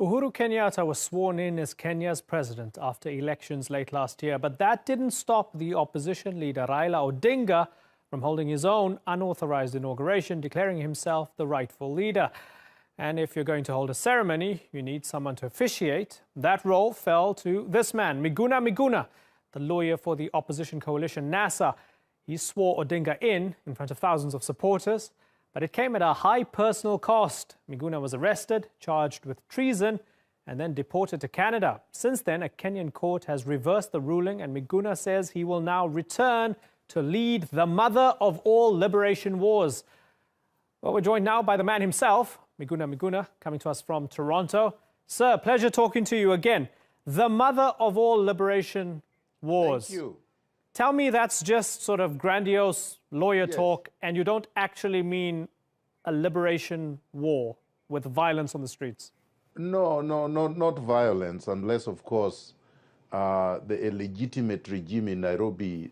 Uhuru Kenyatta was sworn in as Kenya's president after elections late last year, but that didn't stop the opposition leader Raila Odinga from holding his own unauthorized inauguration, declaring himself the rightful leader. And if you're going to hold a ceremony, you need someone to officiate. That role fell to this man, Miguna Miguna, the lawyer for the opposition coalition NASA. He swore Odinga in front of thousands of supporters. But it came at a high personal cost. Miguna was arrested, charged with treason, and then deported to Canada. Since then, a Kenyan court has reversed the ruling, and Miguna says he will now return to lead the mother of all liberation wars. Well, we're joined now by the man himself, Miguna Miguna, coming to us from Toronto. Sir, pleasure talking to you again. The mother of all liberation wars. Thank you. Tell me that's just sort of grandiose lawyer talk, and you don't actually mean a liberation war with violence on the streets. No, not violence, unless, of course, the illegitimate regime in Nairobi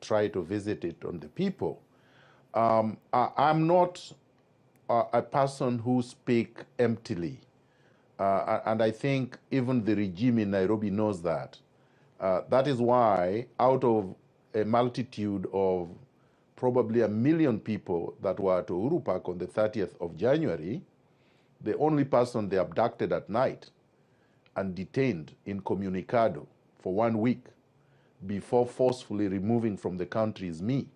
try to visit it on the people. I'm not a person who speaks emptily, and I think even the regime in Nairobi knows that. That is why, out of a multitude of probably 1 million people that were at Uhuru Park on the 30th of January, the only person they abducted at night and detained incommunicado for 1 week before forcefully removing from the country is me.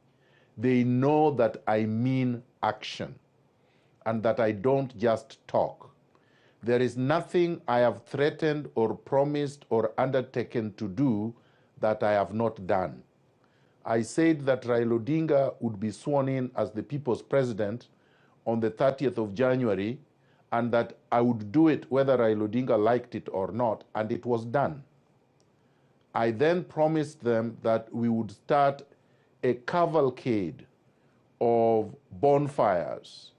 They know that I mean action and that I don't just talk. There is nothing I have threatened or promised or undertaken to do that I have not done. I said that Raila Odinga would be sworn in as the people's president on the 30th of January, and that I would do it whether Raila Odinga liked it or not, and it was done. I then promised them that we would start a cavalcade of bonfires,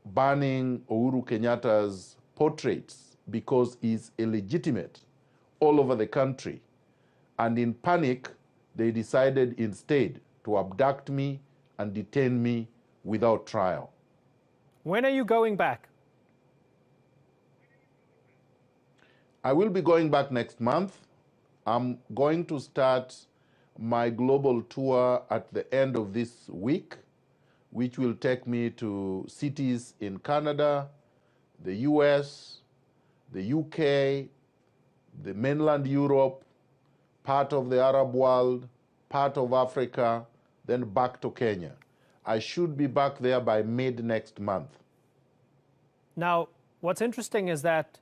banning Uhuru Kenyatta's portraits because he's illegitimate all over the country. And in panic, they decided instead to abduct me and detain me without trial. When are you going back? I will be going back next month. I'm going to start my global tour at the end of this week, which will take me to cities in Canada, the US, the UK, the mainland Europe, part of the Arab world, part of Africa, then back to Kenya. I should be back there by mid next month. Now, what's interesting is that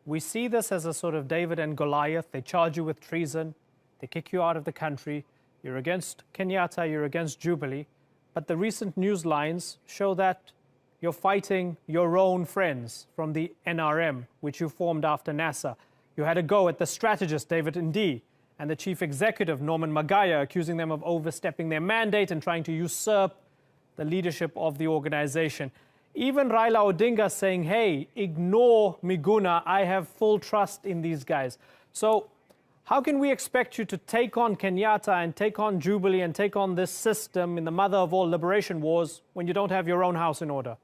we see this as a sort of David and Goliath. They charge you with treason. They kick you out of the country. You're against Kenyatta. You're against Jubilee. But the recent news lines show that you're fighting your own friends from the NRM, which you formed after NASA. You had a go at the strategist, David Ndii, and the chief executive, Norman Magaya, accusing them of overstepping their mandate and trying to usurp the leadership of the organization. Even Raila Odinga saying, hey, ignore Miguna, I have full trust in these guys. So how can we expect you to take on Kenyatta and take on Jubilee and take on this system in the mother of all liberation wars when you don't have your own house in order?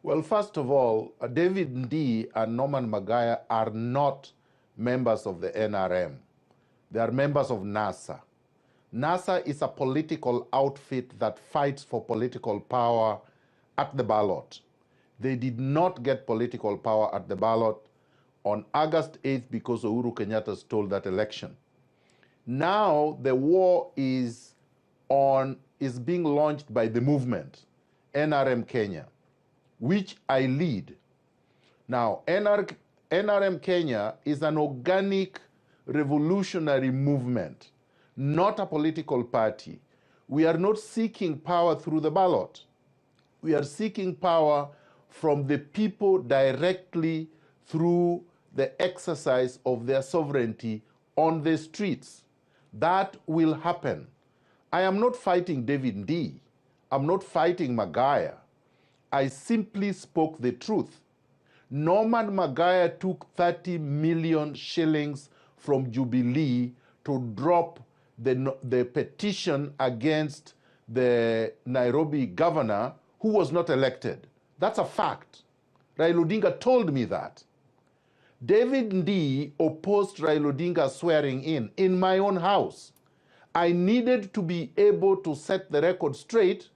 Well, first of all, David Ndii and Norman Magaya are not members of the NRM. They are members of NASA. NASA is a political outfit that fights for political power at the ballot. They did not get political power at the ballot on August 8th because Uhuru Kenyatta stole that election. Now the war is being launched by the movement, NRM Kenya, which I lead. Now, NRM Kenya is an organic revolutionary movement, not a political party. We are not seeking power through the ballot. We are seeking power from the people directly through the exercise of their sovereignty on the streets. That will happen. I am not fighting David Ndii. I'm not fighting Magaya. I simply spoke the truth. Norman Magaya took 30 million shillings from Jubilee to drop the petition against the Nairobi governor who was not elected. That's a fact. Raila Odinga told me that. David Ndii opposed Raila Odinga swearing in my own house. I needed to be able to set the record straight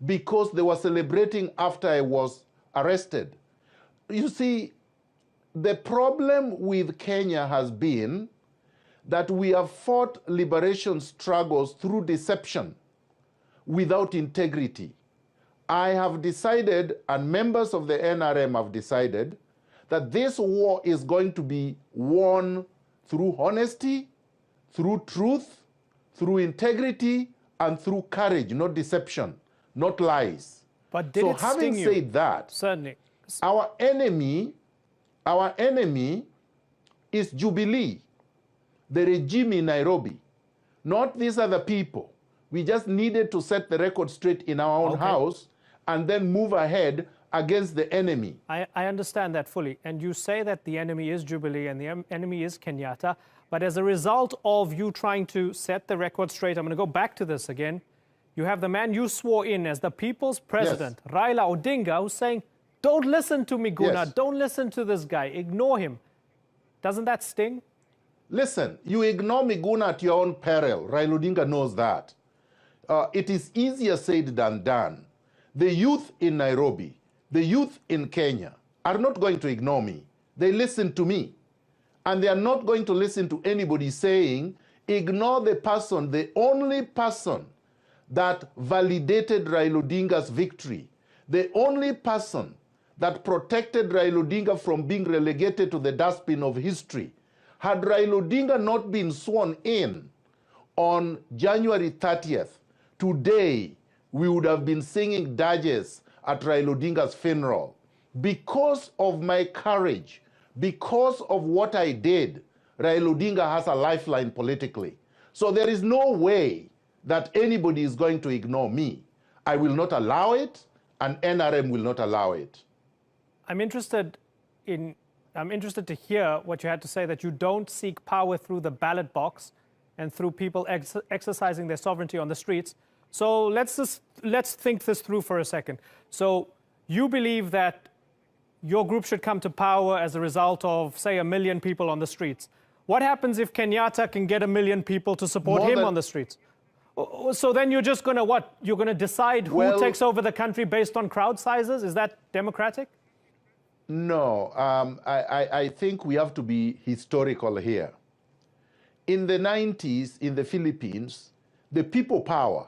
because they were celebrating after I was arrested. You see, the problem with Kenya has been that we have fought liberation struggles through deception without integrity. I have decided, and members of the NRM have decided, that this war is going to be won through honesty, through truth, through integrity, and through courage, not deception, not lies. But did it having sting you? said that, Certainly. our enemy is Jubilee, the regime in Nairobi, not these other people. We just needed to set the record straight in our own house and then move ahead against the enemy. I understand that fully. And you say that the enemy is Jubilee and the enemy is Kenyatta. But as a result of you trying to set the record straight, I'm going to go back to this again. You have the man you swore in as the people's president, yes, Raila Odinga, who's saying, don't listen to Miguna, yes, don't listen to this guy, ignore him. Doesn't that sting? Listen, you ignore Miguna at your own peril. Raila Odinga knows that. It is easier said than done. The youth in Nairobi, the youth in Kenya are not going to ignore me. They listen to me. And they are not going to listen to anybody saying, ignore the person, the only person that validated Raila Odinga's victory, the only person that protected Raila Odinga from being relegated to the dustbin of history. Had Raila Odinga not been sworn in on January 30th, today we would have been singing dirges at Raila Odinga's funeral. Because of my courage, because of what I did, Raila Odinga has a lifeline politically. So there is no way that anybody is going to ignore me. I will not allow it, and NRM will not allow it. I'm interested to hear what you had to say, that you don't seek power through the ballot box and through people exercising their sovereignty on the streets. So let's think this through for a second. So you believe that your group should come to power as a result of, say, 1 million people on the streets. What happens if Kenyatta can get 1 million people to support him on the streets? So then you're just going to what? You're going to decide who takes over the country based on crowd sizes? Is that democratic? No, I think we have to be historical here. In the 90s, in the Philippines, the people power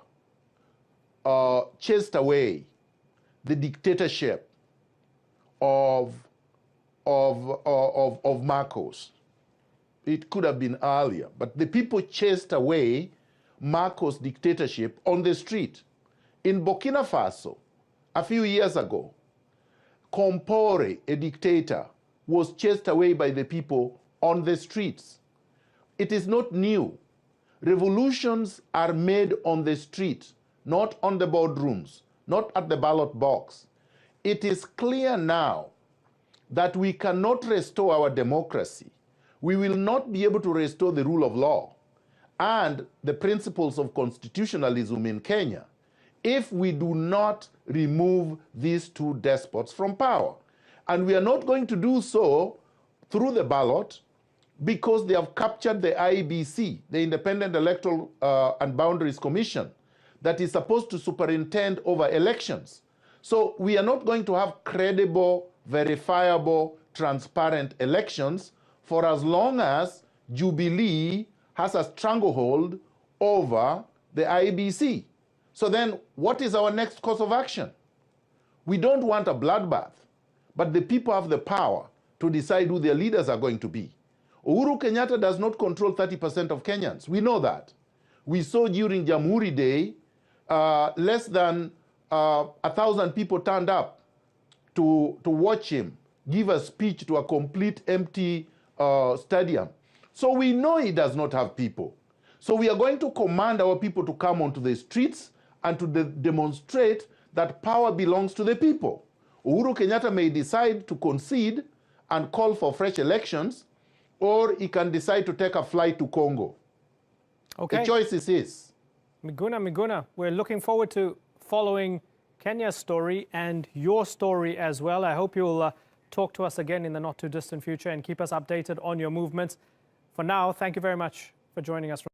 chased away the dictatorship of Marcos. It could have been earlier, but the people chased away Marcos' dictatorship on the street. In Burkina Faso, a few years ago, Compaore, a dictator, was chased away by the people on the streets. It is not new. Revolutions are made on the street, not on the boardrooms, not at the ballot box. It is clear now that we cannot restore our democracy. We will not be able to restore the rule of law and the principles of constitutionalism in Kenya if we do not remove these two despots from power. And we are not going to do so through the ballot because they have captured the IEBC, the Independent Electoral and Boundaries Commission, that is supposed to superintend over elections. So we are not going to have credible, verifiable, transparent elections for as long as Jubilee has a stranglehold over the IEBC. So then what is our next course of action? We don't want a bloodbath, but the people have the power to decide who their leaders are going to be. Uhuru Kenyatta does not control 30% of Kenyans. We know that. We saw during Jamhuri Day, less than 1,000 people turned up to watch him give a speech to a complete empty stadium. So we know he does not have people. So we are going to command our people to come onto the streets and to demonstrate that power belongs to the people. Uhuru Kenyatta may decide to concede and call for fresh elections, or he can decide to take a flight to Congo. Okay. The choice is his. Miguna, we're looking forward to following Kenya's story and your story as well. I hope you'll talk to us again in the not too distant future and keep us updated on your movements. For now, thank you very much for joining us.